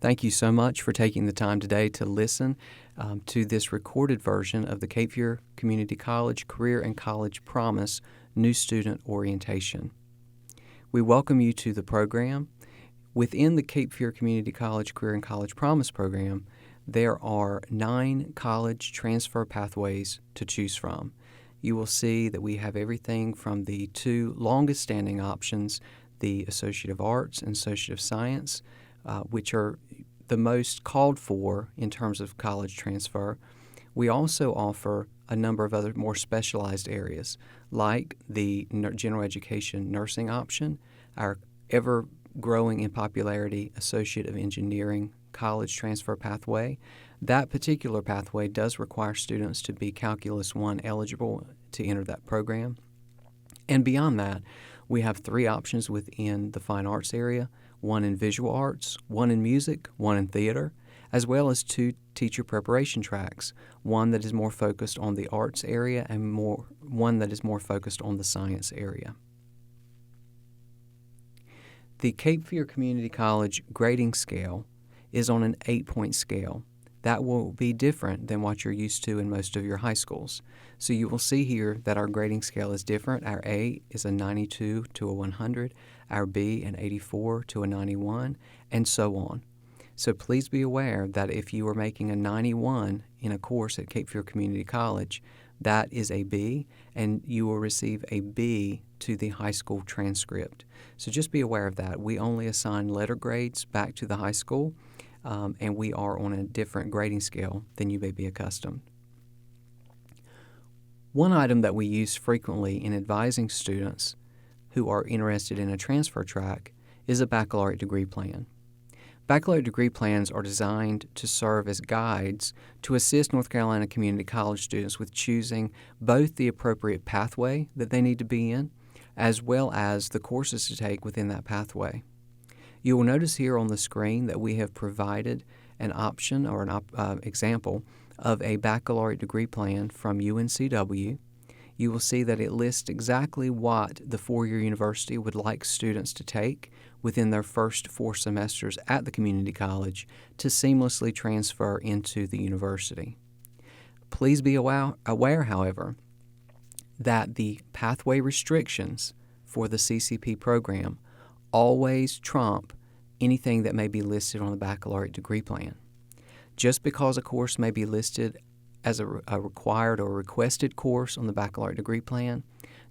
Thank you so much for taking the time today to listen to this recorded version of the Cape Fear Community College Career and College Promise New Student Orientation. We welcome you to the program. Within the Cape Fear Community College Career and College Promise program, there are 9 college transfer pathways to choose from. You will see that we have everything from the 2 longest standing options, the Associate of Arts and Associate of Science, which are the most called for in terms of college transfer. We also offer a number of other more specialized areas, like the general education nursing option, our ever-growing in popularity Associate of Engineering college transfer pathway. That particular pathway does require students to be Calculus 1 eligible to enter that program. And beyond that, we have 3 options within the fine arts area, 1 in visual arts, 1 in music, 1 in theater, as well as 2 teacher preparation tracks, one that is more focused on the arts area and one that is more focused on the science area. The Cape Fear Community College grading scale is on an 8-point scale. That will be different than what you're used to in most of your high schools. So you will see here that our grading scale is different. Our A is a 92 to a 100, our B an 84 to a 91, and so on. So please be aware that if you are making a 91 in a course at Cape Fear Community College, that is a B, and you will receive a B to the high school transcript. So just be aware of that. We only assign letter grades back to the high school, and we are on a different grading scale than you may be accustomed. One item that we use frequently in advising students who are interested in a transfer track is a baccalaureate degree plan. Baccalaureate degree plans are designed to serve as guides to assist North Carolina community college students with choosing both the appropriate pathway that they need to be in, as well as the courses to take within that pathway. You will notice here on the screen that we have provided an option or an example of a baccalaureate degree plan from UNCW. You will see that it lists exactly what the 4-year university would like students to take within their first 4 semesters at the community college to seamlessly transfer into the university. Please be aware, however, that the pathway restrictions for the CCP program always trump anything that may be listed on the baccalaureate degree plan. Just because a course may be listed as a required or requested course on the baccalaureate degree plan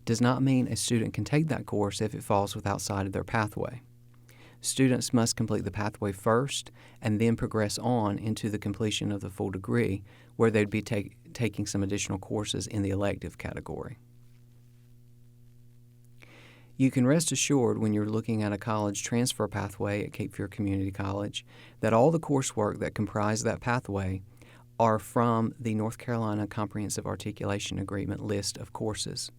does not mean a student can take that course if it falls outside of their pathway. Students must complete the pathway first and then progress on into the completion of the full degree, where they'd be taking some additional courses in the elective category. You can rest assured when you're looking at a college transfer pathway at Cape Fear Community College that all the coursework that comprise that pathway are from the North Carolina Comprehensive Articulation Agreement list of courses.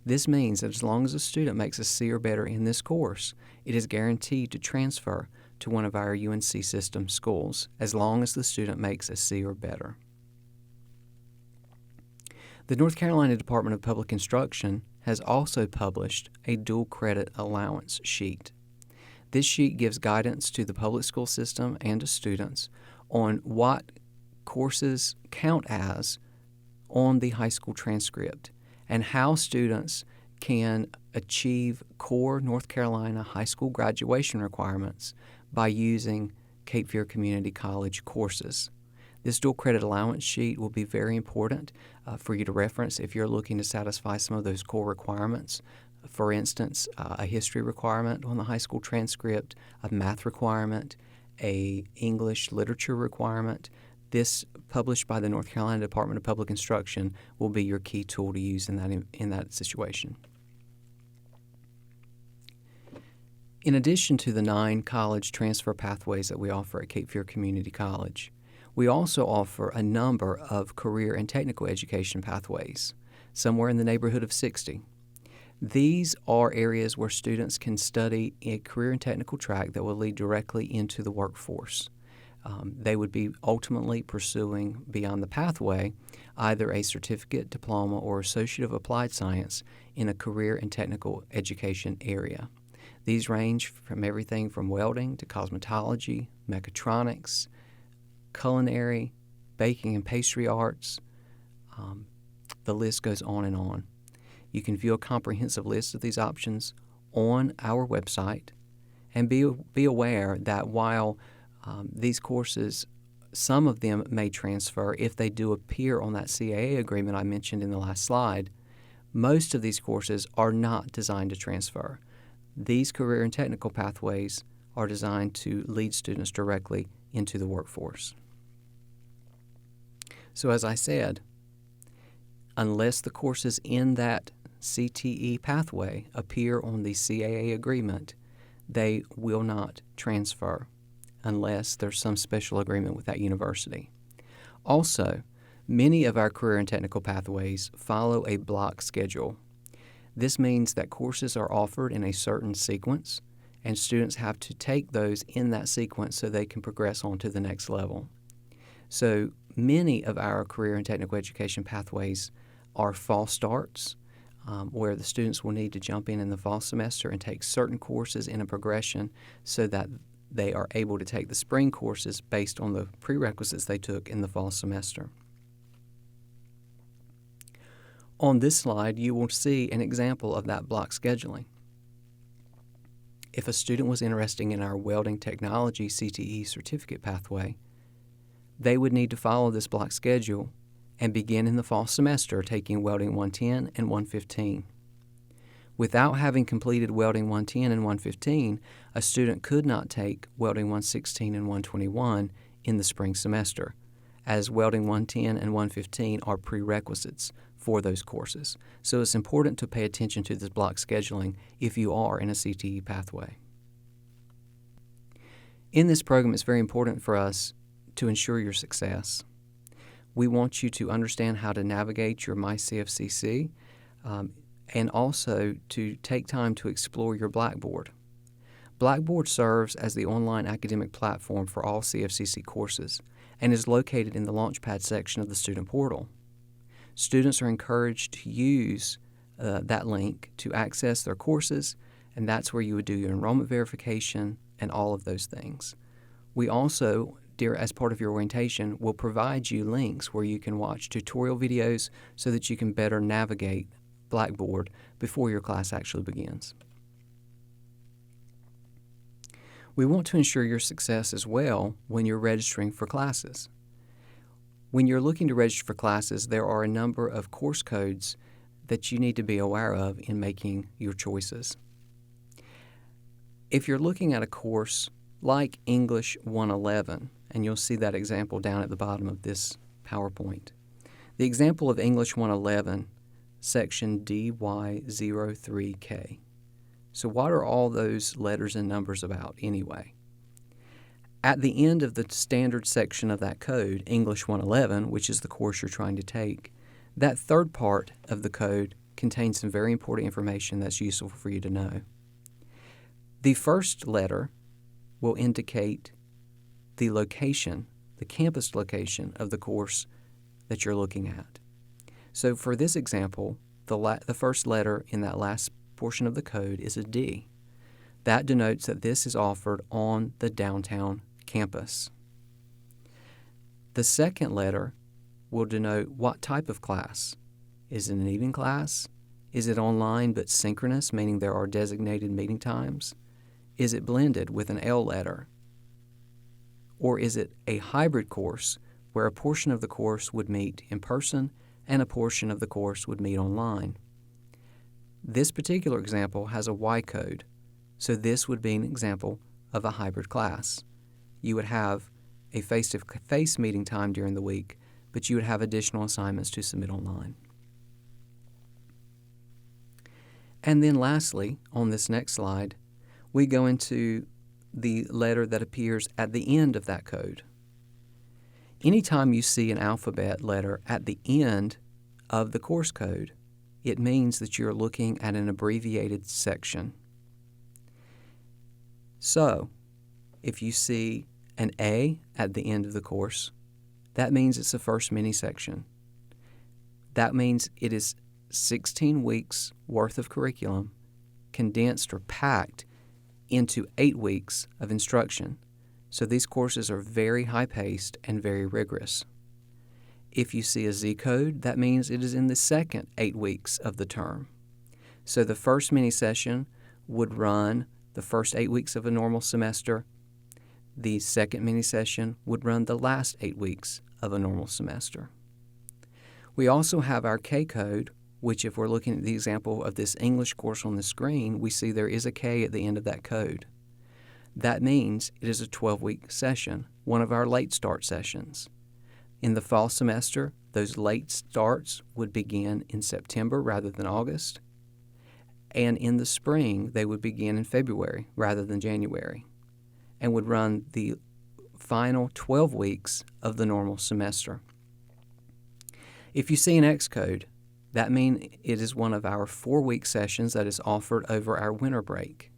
This means that as long as a student makes a C or better in this course, it is guaranteed to transfer to one of our UNC system schools, as long as the student makes a C or better. The North Carolina Department of Public Instruction has also published a dual credit allowance sheet. This sheet gives guidance to the public school system and to students on what courses count as on the high school transcript and how students can achieve core North Carolina high school graduation requirements by using Cape Fear Community College courses. This dual credit allowance sheet will be very important for you to reference if you're looking to satisfy some of those core requirements. For instance, a history requirement on the high school transcript, a math requirement, a English literature requirement. This, published by the North Carolina Department of Public Instruction, will be your key tool to use in that situation. In addition to the 9 college transfer pathways that we offer at Cape Fear Community College, we also offer a number of career and technical education pathways, somewhere in the neighborhood of 60. These are areas where students can study a career and technical track that will lead directly into the workforce. They would be ultimately pursuing, beyond the pathway, either a certificate, diploma, or associate of applied science in a career and technical education area. These range from everything from welding to cosmetology, mechatronics, culinary, baking and pastry arts. The list goes on and on. You can view a comprehensive list of these options on our website, and be aware that while these courses, some of them may transfer if they do appear on that CAA agreement I mentioned in the last slide, most of these courses are not designed to transfer. These career and technical pathways are designed to lead students directly into the workforce. So as I said, unless the courses in that CTE pathway appear on the CAA agreement, they will not transfer unless there's some special agreement with that university. Also, many of our career and technical pathways follow a block schedule. This means that courses are offered in a certain sequence, and students have to take those in that sequence so they can progress on to the next level. So many of our career and technical education pathways are fall starts, where the students will need to jump in the fall semester and take certain courses in a progression so that they are able to take the spring courses based on the prerequisites they took in the fall semester. On this slide, you will see an example of that block scheduling. If a student was interested in our welding technology CTE certificate pathway, they would need to follow this block schedule and begin in the fall semester taking Welding 110 and 115. Without having completed Welding 110 and 115, a student could not take Welding 116 and 121 in the spring semester, as Welding 110 and 115 are prerequisites for those courses. So it's important to pay attention to this block scheduling if you are in a CTE pathway. In this program, it's very important for us to ensure your success. We want you to understand how to navigate your MyCFCC and also to take time to explore your Blackboard. Blackboard serves as the online academic platform for all CFCC courses and is located in the Launchpad section of the student portal. Students are encouraged to use that link to access their courses, and that's where you would do your enrollment verification and all of those things. We also, as part of your orientation, will provide you links where you can watch tutorial videos so that you can better navigate Blackboard before your class actually begins. We want to ensure your success as well when you're registering for classes. When you're looking to register for classes, there are a number of course codes that you need to be aware of in making your choices. If you're looking at a course like English 111, and you'll see that example down at the bottom of this PowerPoint, the example of English 111, section DY03K. So what are all those letters and numbers about anyway? At the end of the standard section of that code, English 111, which is the course you're trying to take, that third part of the code contains some very important information that's useful for you to know. The first letter will indicate the location, the campus location of the course that you're looking at. So for this example, the first letter in that last portion of the code is a D. That denotes that this is offered on the downtown campus. The second letter will denote what type of class. Is it an evening class? Is it online but synchronous, meaning there are designated meeting times? Is it blended with an L letter? Or is it a hybrid course where a portion of the course would meet in person and a portion of the course would meet online? This particular example has a Y code, so this would be an example of a hybrid class. You would have a face-to-face meeting time during the week, but you would have additional assignments to submit online. And then lastly, on this next slide, we go into the letter that appears at the end of that code. Anytime you see an alphabet letter at the end of the course code, it means that you're looking at an abbreviated section. So, if you see an A at the end of the course, that means it's the first mini section. That means it is 16 weeks worth of curriculum condensed or packed into 8 weeks of instruction. So these courses are very high-paced and very rigorous. If you see a Z code, that means it is in the second 8 weeks of the term. So the first mini session would run the first 8 weeks of a normal semester. The second mini session would run the last 8 weeks of a normal semester. We also have our K code, which if we're looking at the example of this English course on the screen, we see there is a K at the end of that code. That means it is a 12-week session, one of our late start sessions. In the fall semester, those late starts would begin in September rather than August, and in the spring, they would begin in February rather than January, and would run the final 12 weeks of the normal semester. If you see an X code, that means it is one of our 4-week sessions that is offered over our winter break.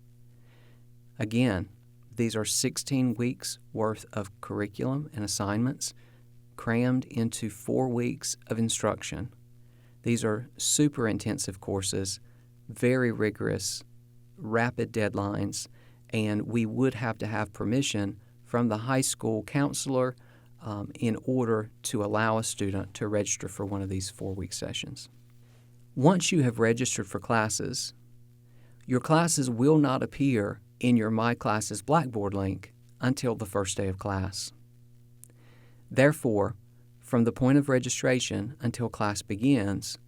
Again, these are 16 weeks worth of curriculum and assignments crammed into 4 weeks of instruction. These are super intensive courses, very rigorous, rapid deadlines, and we would have to have permission from the high school counselor in order to allow a student to register for one of these 4-week sessions. Once you have registered for classes, your classes will not appear in your My Classes Blackboard link until the first day of class. Therefore, from the point of registration until class begins,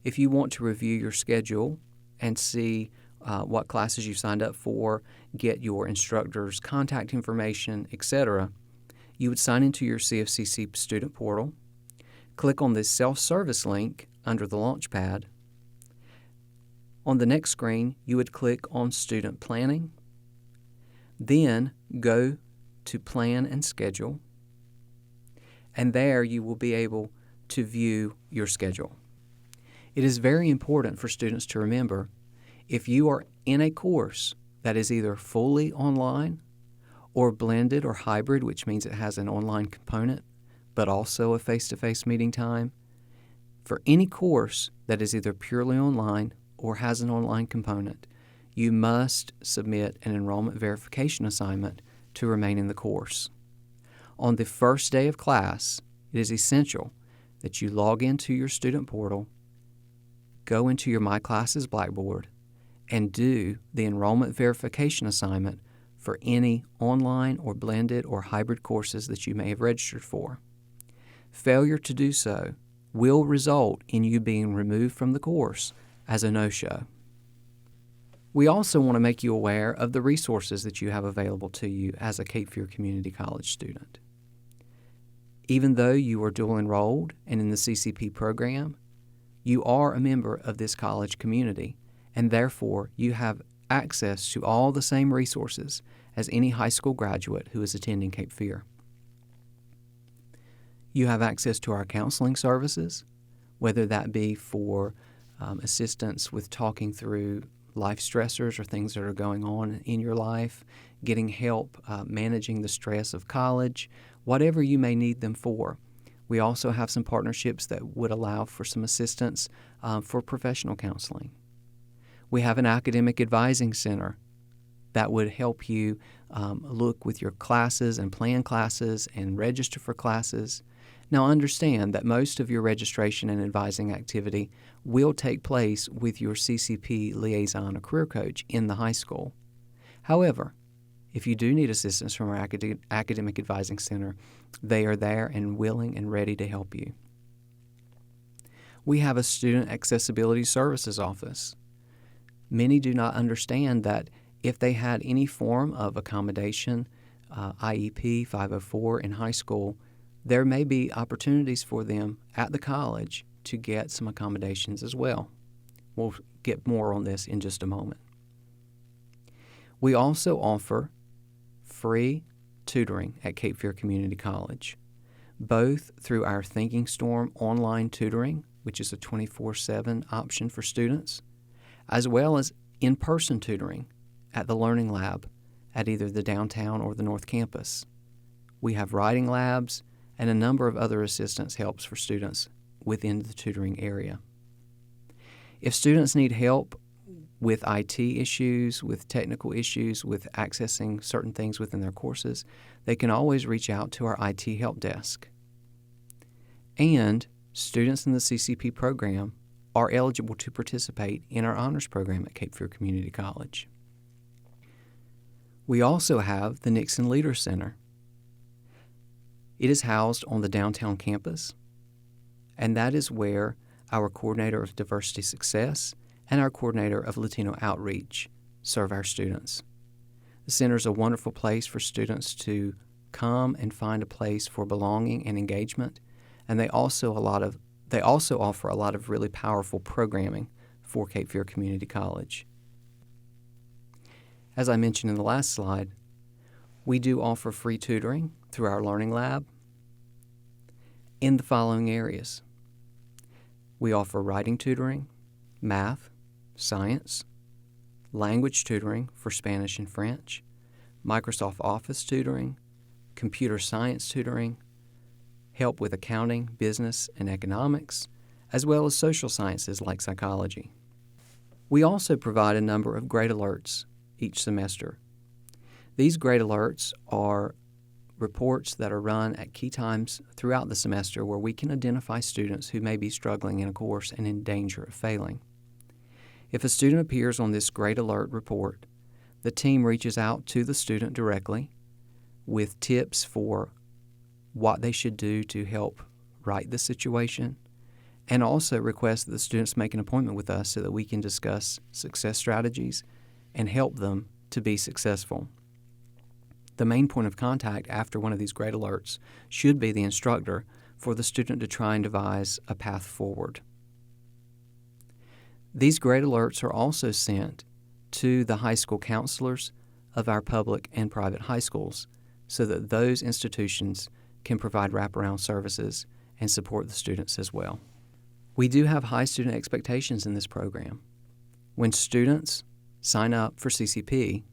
if you want to review your schedule and see what classes you've signed up for, get your instructor's contact information, etc., you would sign into your CFCC student portal, click on this self-service link under the Launchpad. On the next screen, you would click on Student Planning, then go to Plan and Schedule, and there you will be able to view your schedule. It is very important for students to remember if you are in a course that is either fully online or blended or hybrid, which means it has an online component but also a face-to-face meeting time. For any course that is either purely online or has an online component, you must submit an enrollment verification assignment to remain in the course. On the first day of class, it is essential that you log into your student portal, go into your My Classes Blackboard, and do the enrollment verification assignment for any online or blended or hybrid courses that you may have registered for. Failure to do so will result in you being removed from the course as a no-show. We also want to make you aware of the resources that you have available to you as a Cape Fear Community College student. Even though you are dual enrolled and in the CCP program, you are a member of this college community, and therefore you have access to all the same resources as any high school graduate who is attending Cape Fear. You have access to our counseling services, whether that be for assistance with talking through life stressors or things that are going on in your life, getting help managing the stress of college, whatever you may need them for. We also have some partnerships that would allow for some assistance for professional counseling. We have an academic advising center that would help you look with your classes and plan classes and register for classes. Now understand that most of your registration and advising activity will take place with your CCP liaison or career coach in the high school. However, if you do need assistance from our academic advising center, they are there and willing and ready to help you. We have a student accessibility services office. Many do not understand that if they had any form of accommodation, IEP 504 in high school, there may be opportunities for them at the college to get some accommodations as well. We'll get more on this in just a moment. We also offer free tutoring at Cape Fear Community College, both through our Thinking Storm online tutoring, which is a 24/7 option for students, as well as in-person tutoring at the Learning Lab at either the downtown or the North Campus. We have writing labs and a number of other assistance helps for students within the tutoring area. If students need help with IT issues, with technical issues, with accessing certain things within their courses, they can always reach out to our IT help desk. And students in the CCP program are eligible to participate in our honors program at Cape Fear Community College. We also have the Nixon Leader Center. It is housed on the downtown campus, and that is where our coordinator of diversity success and our coordinator of Latino outreach serve our students. The center is a wonderful place for students to come and find a place for belonging and engagement, and they also offer a lot of really powerful programming for Cape Fear Community College. As I mentioned in the last slide, we do offer free tutoring through our Learning Lab in the following areas. We offer writing tutoring, math, science, language tutoring for Spanish and French, Microsoft Office tutoring, computer science tutoring, help with accounting, business, and economics, as well as social sciences like psychology. We also provide a number of grade alerts each semester. These grade alerts are reports that are run at key times throughout the semester where we can identify students who may be struggling in a course and in danger of failing. If a student appears on this grade alert report, the team reaches out to the student directly with tips for what they should do to help right the situation, and also request that the students make an appointment with us so that we can discuss success strategies and help them to be successful. The main point of contact after one of these grade alerts should be the instructor for the student to try and devise a path forward. These grade alerts are also sent to the high school counselors of our public and private high schools so that those institutions can provide wraparound services and support the students as well. We do have high student expectations in this program. When students sign up for CCP,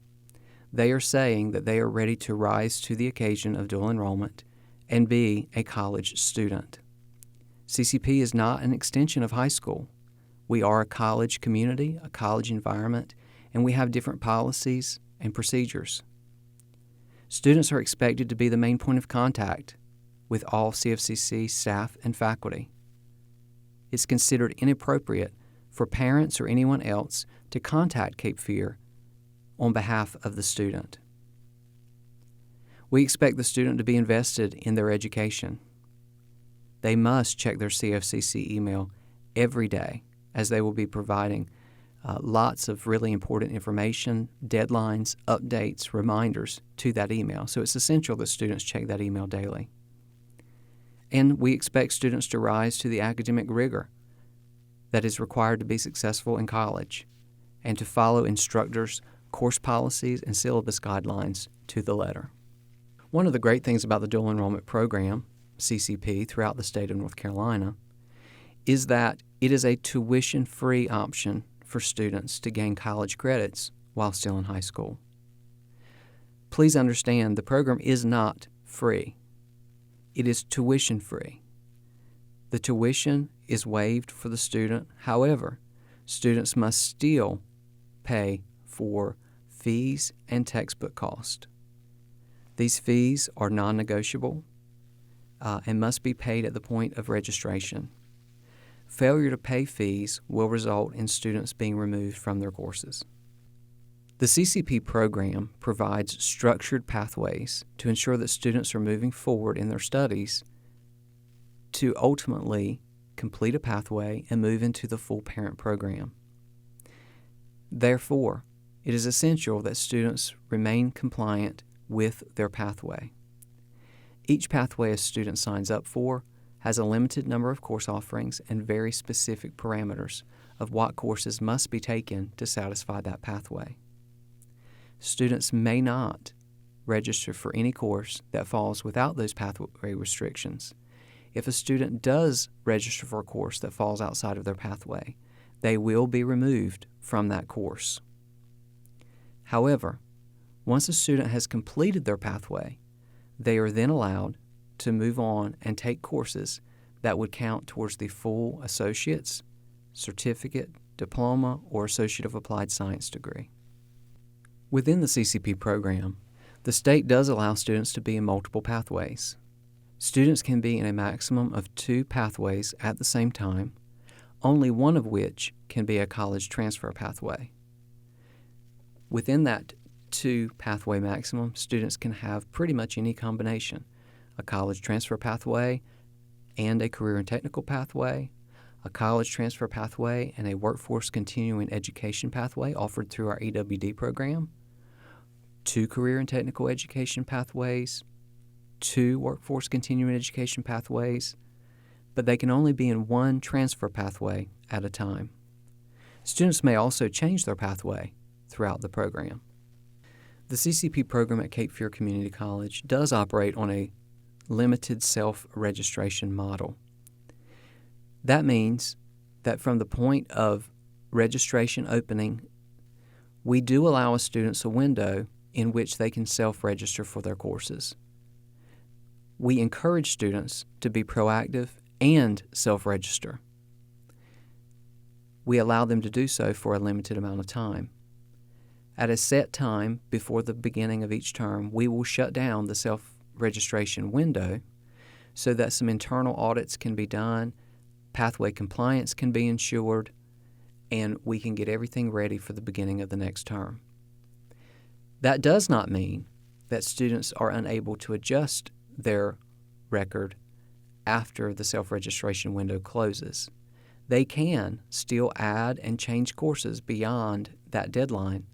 they are saying that they are ready to rise to the occasion of dual enrollment and be a college student. CCP is not an extension of high school. We are a college community, a college environment, and we have different policies and procedures. Students are expected to be the main point of contact with all CFCC staff and faculty. It's considered inappropriate for parents or anyone else to contact Cape Fear on behalf of the student. We expect the student to be invested in their education. They must check their CFCC email every day, as they will be providing lots of really important information, deadlines, updates, reminders to that email. So it's essential that students check that email daily. And we expect students to rise to the academic rigor that is required to be successful in college and to follow instructors' course policies and syllabus guidelines to the letter. One of the great things about the dual enrollment program, CCP, throughout the state of North Carolina, is that it is a tuition-free option for students to gain college credits while still in high school. Please understand, the program is not free. It is tuition-free. The tuition is waived for the student. However, students must still pay for fees and textbook cost. These fees are non-negotiable and must be paid at the point of registration. Failure to pay fees will result in students being removed from their courses. The CCP program provides structured pathways to ensure that students are moving forward in their studies to ultimately complete a pathway and move into the full parent program. Therefore, it is essential that students remain compliant with their pathway. Each pathway a student signs up for has a limited number of course offerings and very specific parameters of what courses must be taken to satisfy that pathway. Students may not register for any course that falls without those pathway restrictions. If a student does register for a course that falls outside of their pathway, they will be removed from that course. However, once a student has completed their pathway, they are then allowed to move on and take courses that would count towards the full associate's, certificate, diploma, or Associate of Applied Science degree. Within the CCP program, the state does allow students to be in multiple pathways. Students can be in a maximum of 2 pathways at the same time, only one of which can be a college transfer pathway. Within that 2 pathway maximum, students can have pretty much any combination: a college transfer pathway and a career and technical pathway, a college transfer pathway and a workforce continuing education pathway offered through our EWD program, 2 career and technical education pathways, 2 workforce continuing education pathways, but they can only be in 1 transfer pathway at a time. Students may also change their pathway throughout the program. The CCP program at Cape Fear Community College does operate on a limited self-registration model. That means that from the point of registration opening, we do allow students a window in which they can self-register for their courses. We encourage students to be proactive and self-register. We allow them to do so for a limited amount of time. At a set time before the beginning of each term, we will shut down the self-registration window so that some internal audits can be done, pathway compliance can be ensured, and we can get everything ready for the beginning of the next term. That does not mean that students are unable to adjust their record after the self-registration window closes. They can still add and change courses beyond that deadline.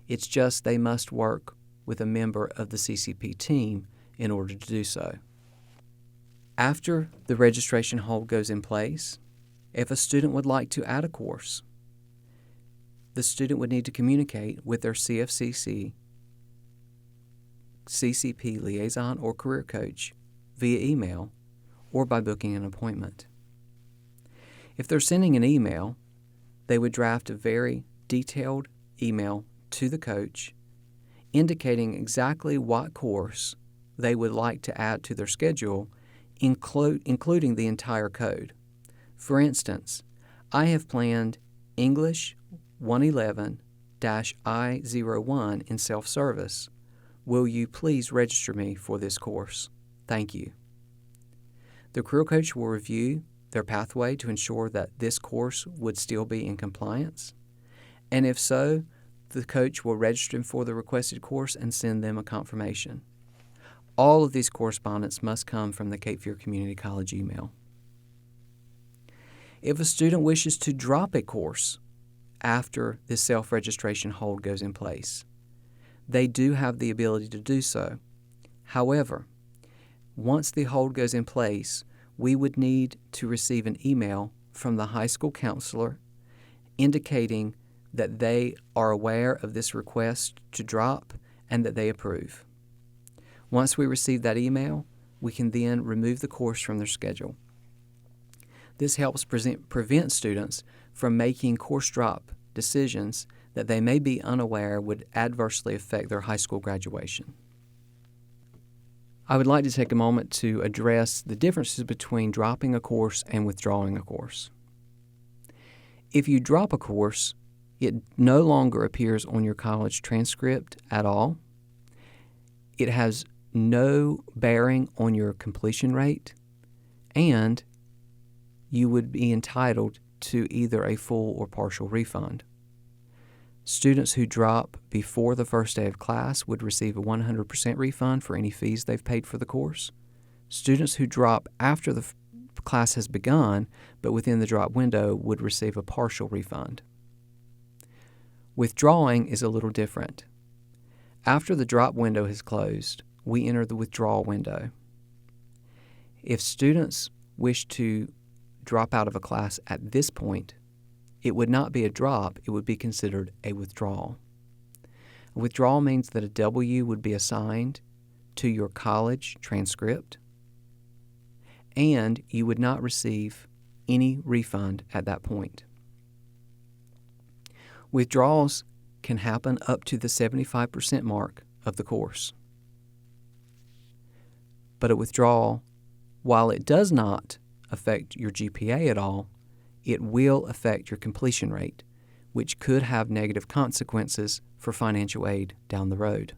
It's just they must work with a member of the CCP team in order to do so. After the registration hold goes in place, if a student would like to add a course, the student would need to communicate with their CFCC, CCP liaison, or career coach via email or by booking an appointment. If they're sending an email, they would draft a very detailed email to the coach indicating exactly what course they would like to add to their schedule, including the entire code. For instance, I have planned English 111-I01 in self-service. Will you please register me for this course? Thank you. The career coach will review their pathway to ensure that this course would still be in compliance, and if so, the coach will register them for the requested course and send them a confirmation. All of these correspondence must come from the Cape Fear Community College email. If a student wishes to drop a course after this self-registration hold goes in place, they do have the ability to do so. However, once the hold goes in place, we would need to receive an email from the high school counselor indicating that they are aware of this request to drop and that they approve. Once we receive that email, we can then remove the course from their schedule. This helps prevent students from making course drop decisions that they may be unaware would adversely affect their high school graduation. I would like to take a moment to address the differences between dropping a course and withdrawing a course. If you drop a course, it no longer appears on your college transcript at all. It has no bearing on your completion rate, and you would be entitled to either a full or partial refund. Students who drop before the first day of class would receive a 100% refund for any fees they've paid for the course. Students who drop after the class has begun, but within the drop window, would receive a partial refund. Withdrawing is a little different. After the drop window has closed, we enter the withdrawal window. If students wish to drop out of a class at this point, it would not be a drop, it would be considered a withdrawal. A withdrawal means that a W would be assigned to your college transcript, and you would not receive any refund at that point. Withdrawals can happen up to the 75% mark of the course. But a withdrawal, while it does not affect your GPA at all, it will affect your completion rate which could have negative consequences for financial aid down the road.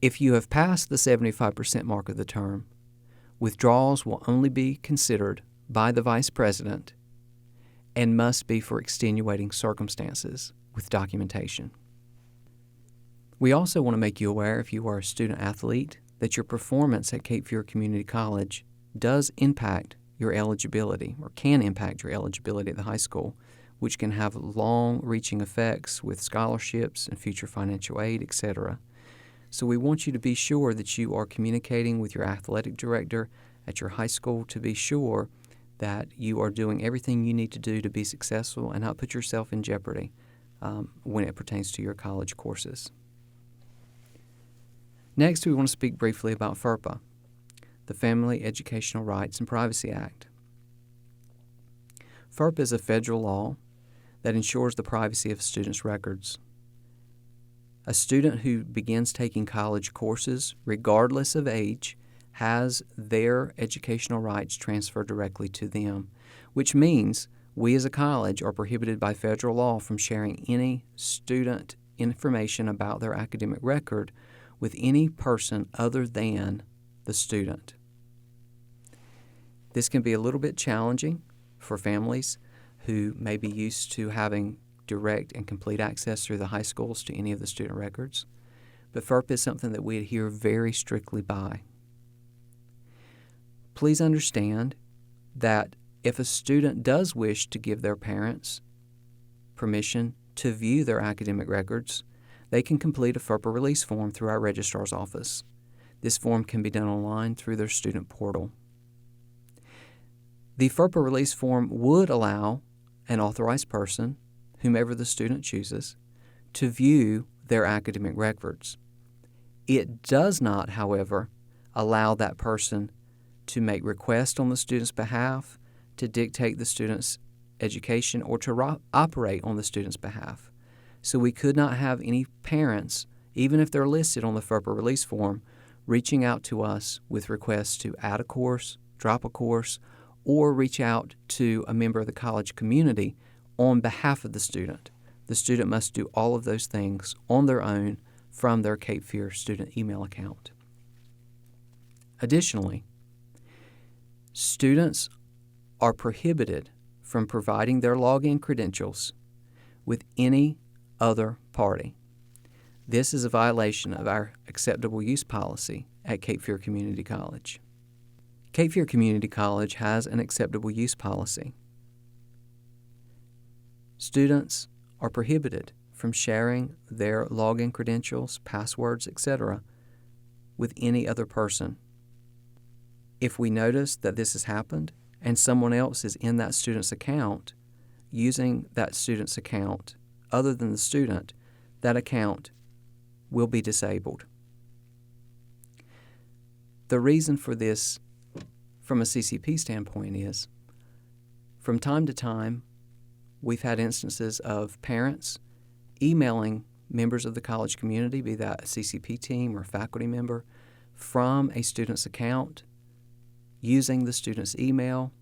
If you have passed the 75% mark of the term, withdrawals will only be considered by the Vice President and must be for extenuating circumstances with documentation. We also want to make you aware, if you are a student athlete, that your performance at Cape Fear Community College does impact your eligibility, or can impact your eligibility at the high school, which can have long-reaching effects with scholarships and future financial aid, etc. So we want you to be sure that you are communicating with your athletic director at your high school to be sure that you are doing everything you need to do to be successful and not put yourself in jeopardy when it pertains to your college courses. Next, we want to speak briefly about FERPA, the Family Educational Rights and Privacy Act. FERPA is a federal law that ensures the privacy of students' records. A student who begins taking college courses, regardless of age, has their educational rights transferred directly to them, which means we as a college are prohibited by federal law from sharing any student information about their academic record with any person other than the student. This can be a little bit challenging for families who may be used to having direct and complete access through the high schools to any of the student records, but FERPA is something that we adhere very strictly by. Please understand that if a student does wish to give their parents permission to view their academic records, they can complete a FERPA release form through our registrar's office. This form can be done online through their student portal. The FERPA release form would allow an authorized person, whomever the student chooses, to view their academic records. It does not, however, allow that person to make requests on the student's behalf, to dictate the student's education, or to operate on the student's behalf. So we could not have any parents, even if they're listed on the FERPA release form, reaching out to us with requests to add a course, drop a course, or reach out to a member of the college community on behalf of the student. The student must do all of those things on their own from their Cape Fear student email account. Additionally, students are prohibited from providing their login credentials with any other party. This is a violation of our acceptable use policy at Cape Fear Community College. Cape Fear Community College has an acceptable use policy. Students are prohibited from sharing their login credentials, passwords, etc. with any other person. If we notice that this has happened and someone else is in that student's account using that student's account other than the student, that account will be disabled. The reason for this from a CCP standpoint is, from time to time, we've had instances of parents emailing members of the college community, be that a CCP team or a faculty member, from a student's account using the student's email.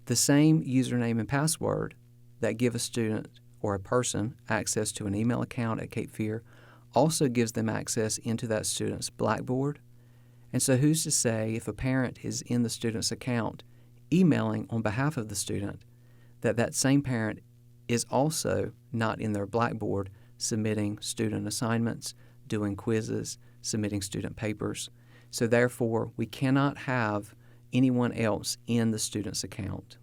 The same username and password that give a student or a person access to an email account at Cape Fear also gives them access into that student's Blackboard. And so who's to say if a parent is in the student's account emailing on behalf of the student that that same parent is also not in their Blackboard submitting student assignments, doing quizzes, submitting student papers. So therefore, we cannot have anyone else in the student's account.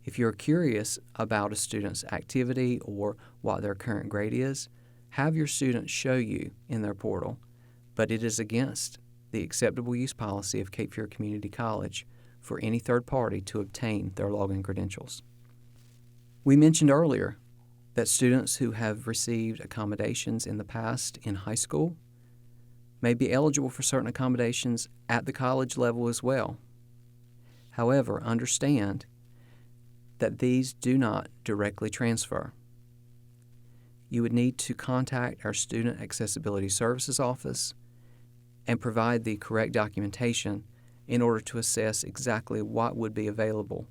If you're curious about a student's activity or what their current grade is, have your student show you in their portal, but it is against the acceptable use policy of Cape Fear Community College for any third party to obtain their login credentials. We mentioned earlier that students who have received accommodations in the past in high school may be eligible for certain accommodations at the college level as well. However, understand that these do not directly transfer. You would need to contact our Student Accessibility Services Office and provide the correct documentation in order to assess exactly what would be available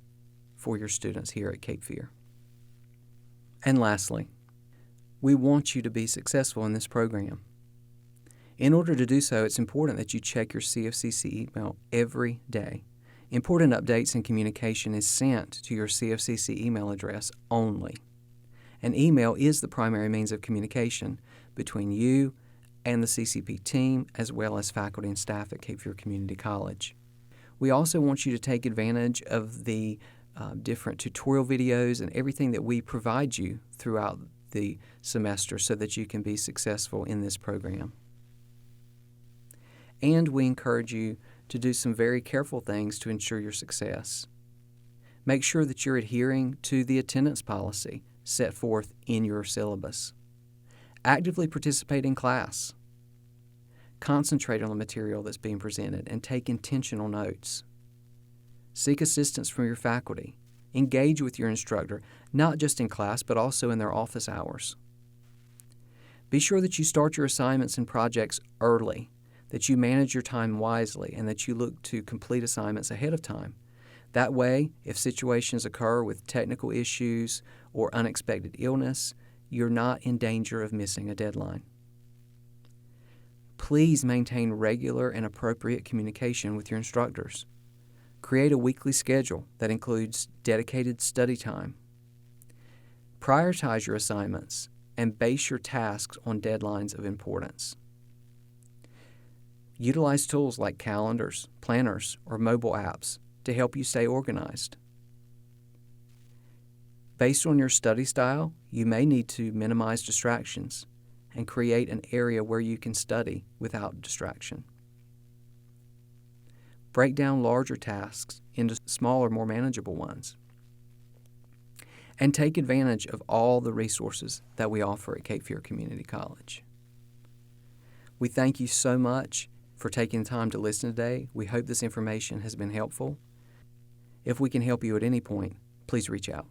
for your students here at Cape Fear. And lastly, we want you to be successful in this program. In order to do so, it's important that you check your CFCC email every day. Important updates and communication is sent to your CFCC email address only. An email is the primary means of communication between you and the CCP team, as well as faculty and staff at Cape Fear Community College. We also want you to take advantage of the different tutorial videos and everything that we provide you throughout the semester so that you can be successful in this program. And we encourage you to do some very careful things to ensure your success. Make sure that you're adhering to the attendance policy set forth in your syllabus. Actively participate in class. Concentrate on the material that's being presented and take intentional notes. Seek assistance from your faculty. Engage with your instructor, not just in class, but also in their office hours. Be sure that you start your assignments and projects early, that you manage your time wisely, and that you look to complete assignments ahead of time. That way, if situations occur with technical issues or unexpected illness, you're not in danger of missing a deadline. Please maintain regular and appropriate communication with your instructors. Create a weekly schedule that includes dedicated study time. Prioritize your assignments and base your tasks on deadlines of importance. Utilize tools like calendars, planners, or mobile apps to help you stay organized. Based on your study style, you may need to minimize distractions and create an area where you can study without distraction. Break down larger tasks into smaller, more manageable ones. And take advantage of all the resources that we offer at Cape Fear Community College. We thank you so much for taking the time to listen today. We hope this information has been helpful. If we can help you at any point, please reach out.